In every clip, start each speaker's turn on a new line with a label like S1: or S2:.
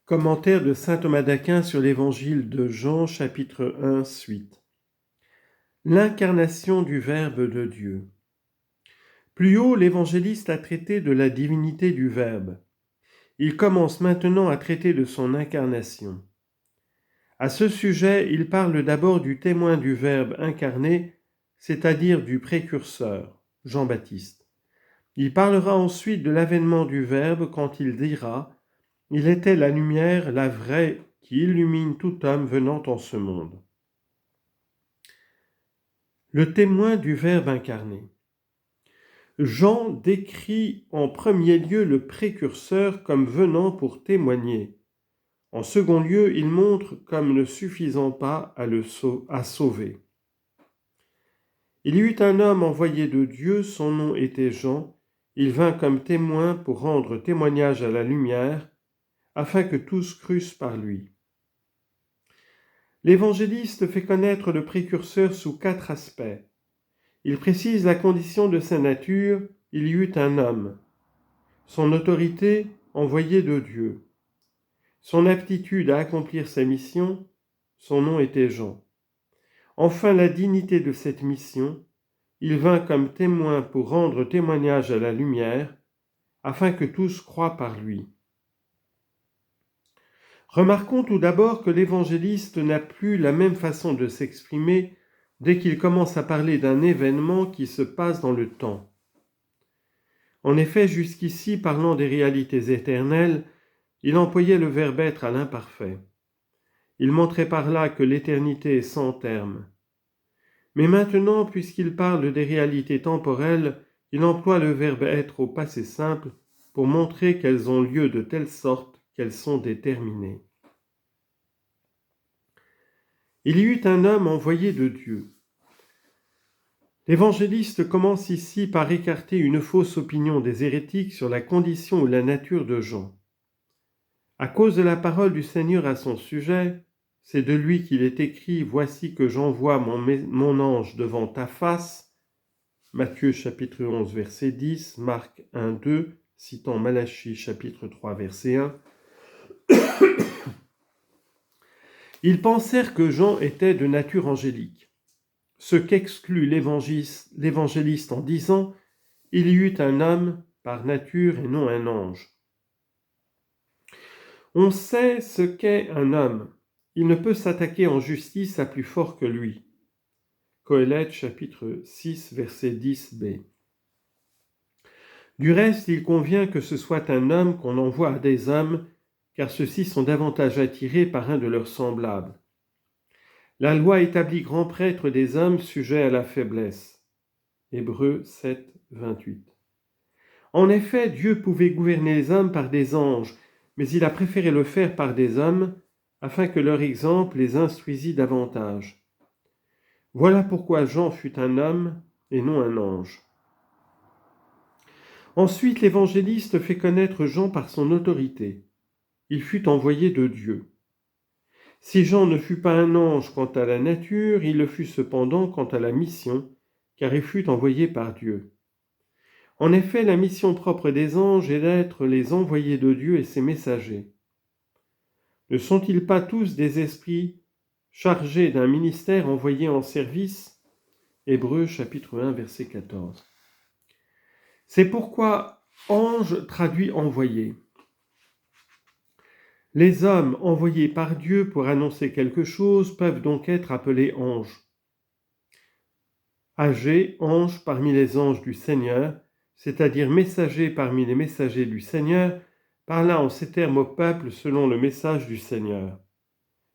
S1: Commentaire de saint Thomas d'Aquin sur l'évangile de Jean, chapitre 1, suite. L'incarnation du Verbe de Dieu. Plus haut, l'évangéliste a traité de la divinité du Verbe. Il commence maintenant à traiter de son incarnation. À ce sujet, il parle d'abord du témoin du Verbe incarné, c'est-à-dire du précurseur, Jean-Baptiste. Il parlera ensuite de l'avènement du Verbe quand il dira « Il était la lumière, la vraie, qui illumine tout homme venant en ce monde. » Le témoin du Verbe incarné. Jean décrit en premier lieu le précurseur comme venant pour témoigner. En second lieu, il montre comme ne suffisant pas à sauver. Il y eut un homme envoyé de Dieu, son nom était Jean. Il vint comme témoin pour rendre témoignage à la lumière, afin que tous crussent par lui. L'évangéliste fait connaître le précurseur sous 4 aspects. Il précise la condition de sa nature, il y eut un homme. Son autorité, envoyé de Dieu. Son aptitude à accomplir sa mission, son nom était Jean. Enfin, la dignité de cette mission, il vint comme témoin pour rendre témoignage à la lumière, afin que tous croient par lui. Remarquons tout d'abord que l'évangéliste n'a plus la même façon de s'exprimer dès qu'il commence à parler d'un événement qui se passe dans le temps. En effet, jusqu'ici, parlant des réalités éternelles, il employait le verbe être à l'imparfait. Il montrait par là que l'éternité est sans terme. Mais maintenant, puisqu'il parle des réalités temporelles, il emploie le verbe être au passé simple pour montrer qu'elles ont lieu de telle sorte qu'elles sont déterminées. Il y eut un homme envoyé de Dieu. L'évangéliste commence ici par écarter une fausse opinion des hérétiques sur la condition ou la nature de Jean. À cause de la parole du Seigneur à son sujet, c'est de lui qu'il est écrit « Voici que j'envoie mon ange devant ta face » Matthieu chapitre 11 verset 10, Marc 1, 2, citant Malachie chapitre 3 verset 1. Ils pensèrent que Jean était de nature angélique, ce qu'exclut l'évangéliste en disant « Il y eut un homme par nature et non un ange ». On sait ce qu'est un homme. Il ne peut s'attaquer en justice à plus fort que lui. Qoéleth chapitre 6 verset 10b. Du reste, il convient que ce soit un homme qu'on envoie à des hommes, car ceux-ci sont davantage attirés par un de leurs semblables. La loi établit grand prêtre des hommes sujets à la faiblesse. Hébreux 7, 28. En effet, Dieu pouvait gouverner les hommes par des anges, mais il a préféré le faire par des hommes, afin que leur exemple les instruisît davantage. Voilà pourquoi Jean fut un homme et non un ange. Ensuite, l'évangéliste fait connaître Jean par son autorité. Il fut envoyé de Dieu. Si Jean ne fut pas un ange quant à la nature, il le fut cependant quant à la mission, car il fut envoyé par Dieu. En effet, la mission propre des anges est d'être les envoyés de Dieu et ses messagers. Ne sont-ils pas tous des esprits chargés d'un ministère envoyé en service ? Hébreux chapitre 1 verset 14. C'est pourquoi ange traduit envoyé. Les hommes envoyés par Dieu pour annoncer quelque chose peuvent donc être appelés anges. Agé, ange parmi les anges du Seigneur, c'est-à-dire messager parmi les messagers du Seigneur, parla en ces termes au peuple selon le message du Seigneur.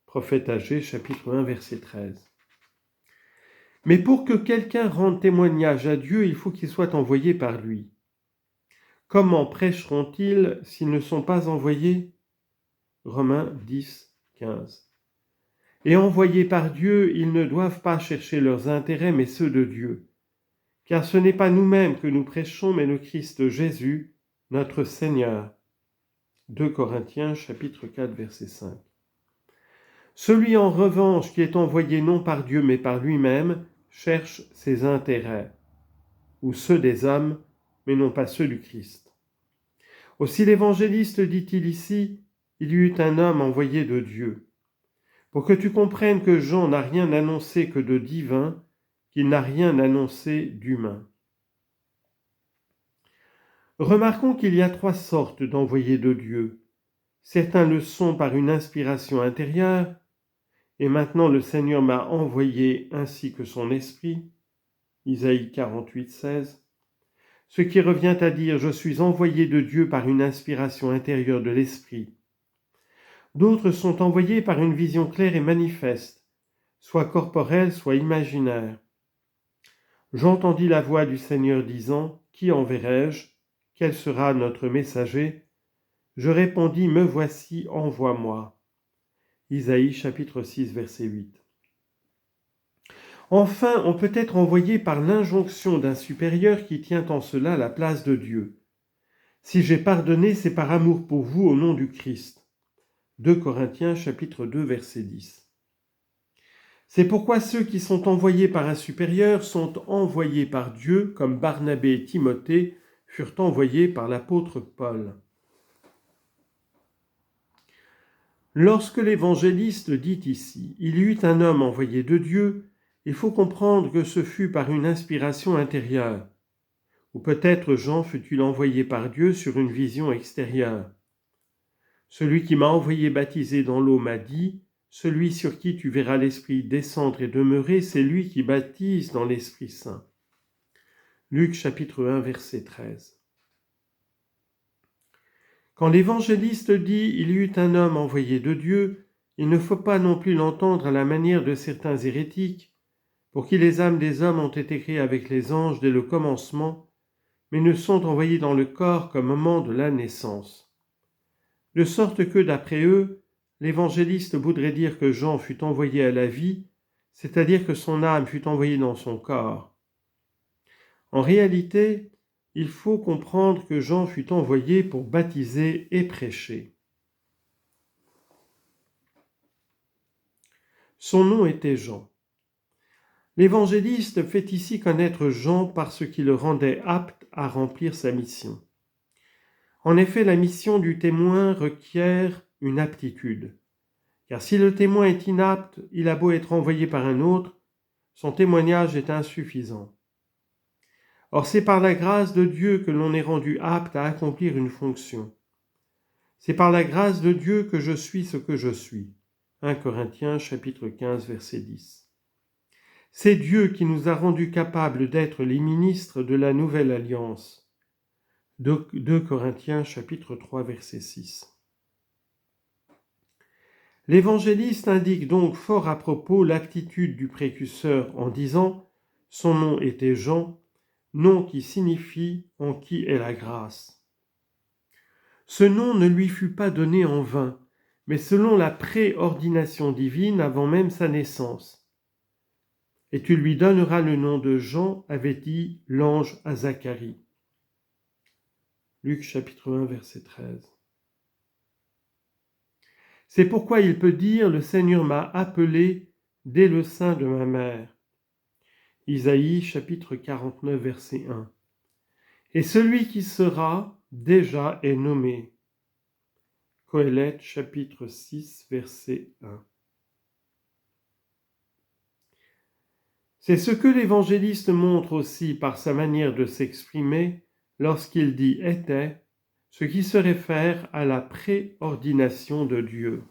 S1: Prophète Agé, chapitre 1, verset 13. Mais pour que quelqu'un rende témoignage à Dieu, il faut qu'il soit envoyé par lui. Comment prêcheront-ils s'ils ne sont pas envoyés ? Romains 10, 15. Et envoyés par Dieu, ils ne doivent pas chercher leurs intérêts, mais ceux de Dieu. Car ce n'est pas nous-mêmes que nous prêchons, mais le Christ Jésus, notre Seigneur. 2 Corinthiens, chapitre 4, verset 5. Celui en revanche qui est envoyé non par Dieu, mais par lui-même, cherche ses intérêts, ou ceux des hommes, mais non pas ceux du Christ. Aussi l'évangéliste dit-il ici, il y eut un homme envoyé de Dieu, pour que tu comprennes que Jean n'a rien annoncé que de divin, qu'il n'a rien annoncé d'humain. Remarquons qu'il y a 3 sortes d'envoyés de Dieu. Certains le sont par une inspiration intérieure, et maintenant le Seigneur m'a envoyé ainsi que son esprit. Isaïe 48, 16. Ce qui revient à dire « Je suis envoyé de Dieu par une inspiration intérieure de l'esprit ». D'autres sont envoyés par une vision claire et manifeste, soit corporelle, soit imaginaire. J'entendis la voix du Seigneur disant « Qui enverrai-je ? Quel sera notre messager ? Je répondis « Me voici, envoie-moi ». Isaïe chapitre 6, verset 8. Enfin, on peut être envoyé par l'injonction d'un supérieur qui tient en cela la place de Dieu. Si j'ai pardonné, c'est par amour pour vous au nom du Christ. 2 Corinthiens chapitre 2, verset 10. C'est pourquoi ceux qui sont envoyés par un supérieur sont envoyés par Dieu, comme Barnabé et Timothée furent envoyés par l'apôtre Paul. Lorsque l'évangéliste dit ici « Il y eut un homme envoyé de Dieu », il faut comprendre que ce fut par une inspiration intérieure. Ou peut-être Jean fut-il envoyé par Dieu sur une vision extérieure. Celui qui m'a envoyé baptiser dans l'eau m'a dit « Celui sur qui tu verras l'Esprit descendre et demeurer, c'est lui qui baptise dans l'Esprit Saint. » Luc chapitre 1, verset 13. Quand l'évangéliste dit « Il y eut un homme envoyé de Dieu », il ne faut pas non plus l'entendre à la manière de certains hérétiques, pour qui les âmes des hommes ont été créées avec les anges dès le commencement, mais ne sont envoyées dans le corps qu'au moment de la naissance. De sorte que, d'après eux, l'évangéliste voudrait dire que Jean fut envoyé à la vie, c'est-à-dire que son âme fut envoyée dans son corps. En réalité, il faut comprendre que Jean fut envoyé pour baptiser et prêcher. Son nom était Jean. L'évangéliste fait ici connaître Jean parce qu'il le rendait apte à remplir sa mission. En effet, la mission du témoin requiert une aptitude. Car si le témoin est inapte, il a beau être envoyé par un autre, son témoignage est insuffisant. Or, c'est par la grâce de Dieu que l'on est rendu apte à accomplir une fonction. C'est par la grâce de Dieu que je suis ce que je suis. 1 Corinthiens chapitre 15, verset 10. C'est Dieu qui nous a rendus capables d'être les ministres de la nouvelle alliance. 2 Corinthiens chapitre 3 verset 6. L'évangéliste indique donc fort à propos l'aptitude du précurseur en disant « Son nom était Jean », nom qui signifie « en qui est la grâce ». Ce nom ne lui fut pas donné en vain, mais selon la préordination divine avant même sa naissance. « Et tu lui donneras le nom de Jean », avait dit l'ange à Zacharie. Luc chapitre 1, verset 13. C'est pourquoi il peut dire « Le Seigneur m'a appelé dès le sein de ma mère ». Isaïe chapitre 49, verset 1. Et celui qui sera déjà est nommé. Qoéleth chapitre 6, verset 1. C'est ce que l'évangéliste montre aussi par sa manière de s'exprimer lorsqu'il dit « était », ce qui se réfère à la préordination de Dieu.